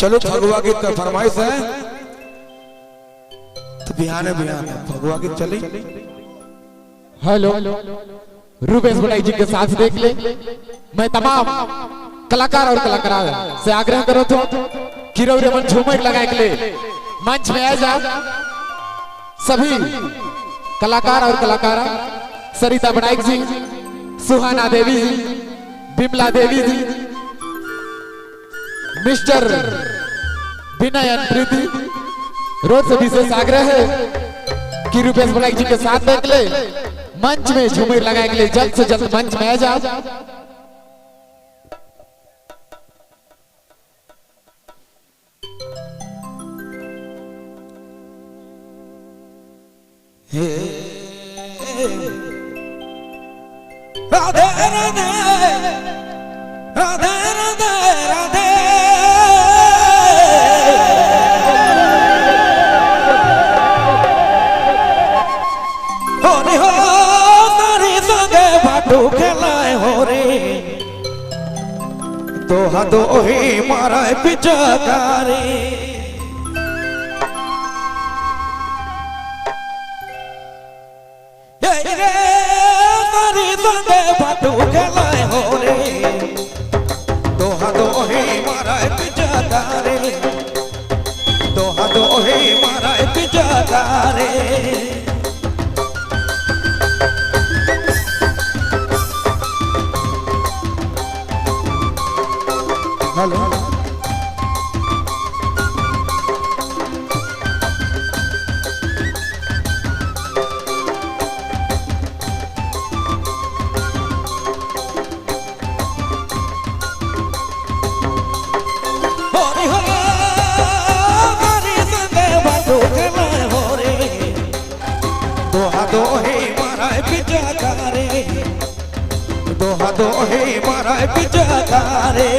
चलो फगुआ गीत का फरमाइश है तो बिहाने फगुआ गीत चली। हेलो रूपेश बड़ाई जी के साथ देख ले। मैं तमाम कलाकार और कलाकारा से आग्रह करो तो किरौरे मन झूमर लगाए के लिए मंच में आ जा। सभी कलाकार और कलाकारा सरिता बड़ाई जी, सुहाना देवी जी, बिमला देवी जी, मिस्टर विनय प्रीति रोज से विशेष आग्रह है कि रूपेश बड़ाई जी के साथ देख ले मंच में झूमर लगाए के लिए जल्द से जल्द मंच में आ जा। राधे राधे राधे राधे राधे होनी हो तारी संगे बाटू खेलाए हो रे तो हाथों ही मारा पिचकारी संगे बाटू खेलाए हो रे दो हाथों ही मारा पिचकारी दो हाथों ही मारा पिचकारी हेलो दो ही मारा पिचकारी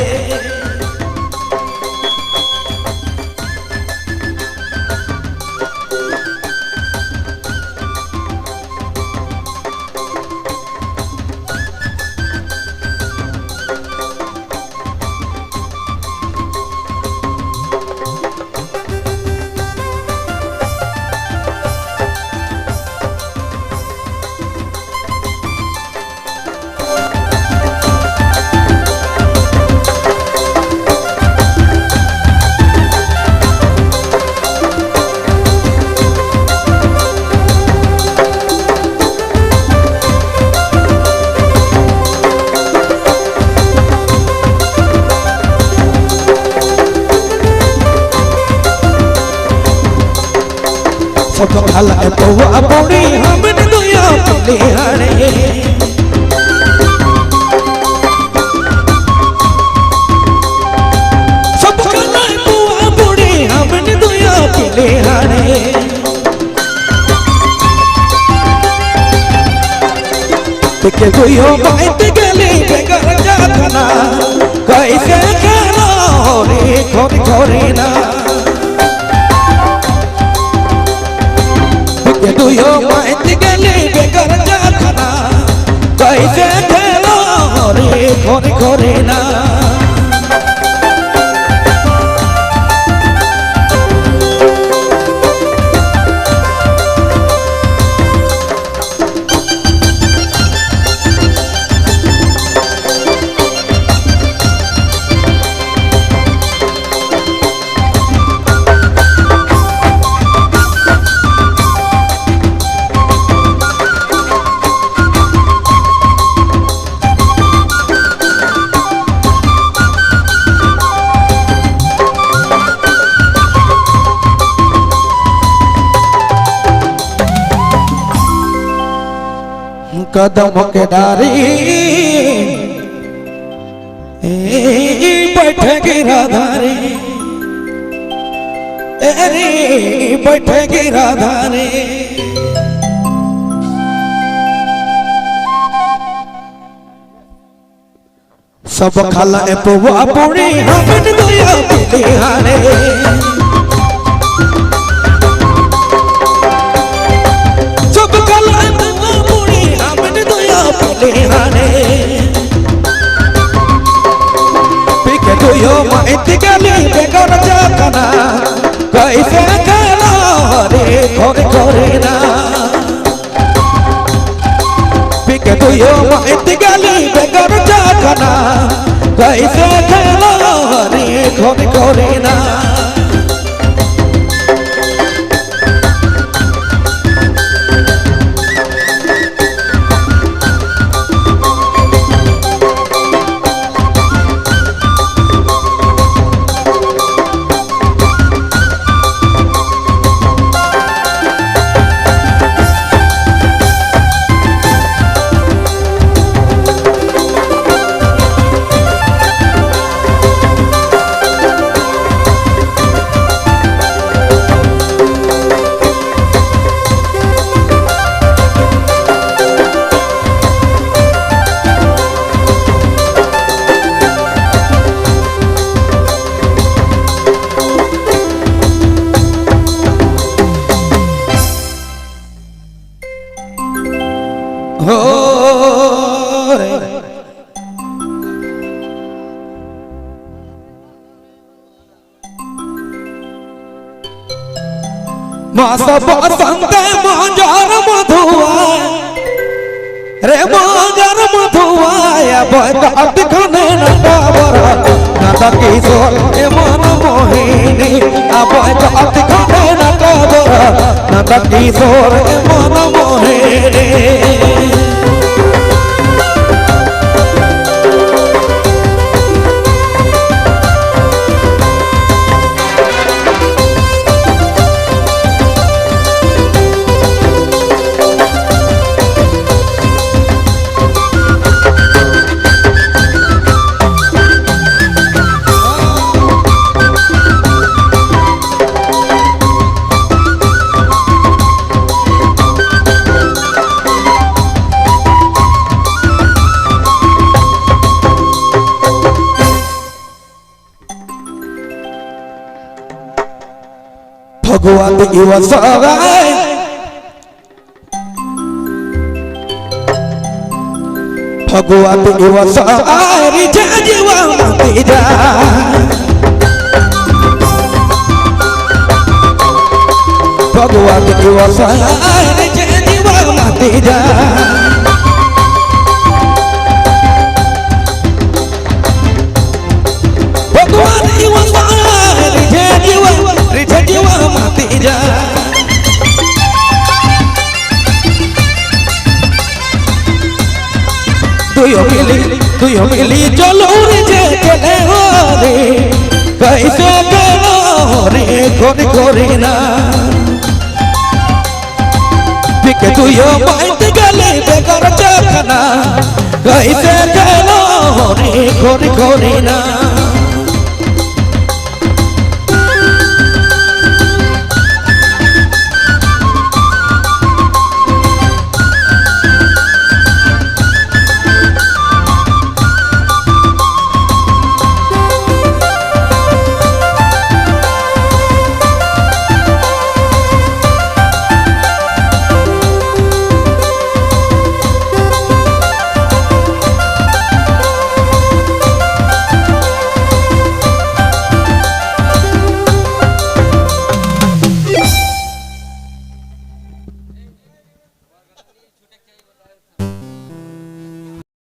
सब खाला पौआ पौड़ी हमन दुया पिलिहारे सब खाला पौआ पौड़ी हमन दुया पिलिहारे के दुयो बात गली बेगर जातना कैसे खेला हो रे खोरी खोरी ना दुयो माइत गली बेगर जातना कैसे खेलो रे खोरी खोरी ना कदम के डारी बैठेगी राधारी बैठेगी राधारी सब खाला पौआ पौड़ी हमन दुया पिलिहारे सब खाला पौआ पौड़ी हमन दुया पिलिहारे पिके दुयो माइत गली बेगर जा कैसे खेलो रे खोरी खोरी ना हो रे मास बसंत मंजर मधुआ रे मंजर मधुआ बकात खने नटावर नाता किशोर ए मन मोहिनी बकात खने नटावर नाता किशोर ए मन मोहिनी भगवान इवसगाय भगवान इवसगाय रिजा जीवा मातीजा भगवान इवसगाय रिजा जीवा मातीजा भगवान इवसगाय रिजा जीवा मातीजा तुयो मिली चलो रे चले हो रे कैसे चलो रे खोरी खोरी ना बिके तुयो बाइट गले बेगर चखना कैसे चलो रे खोरी खोरी ना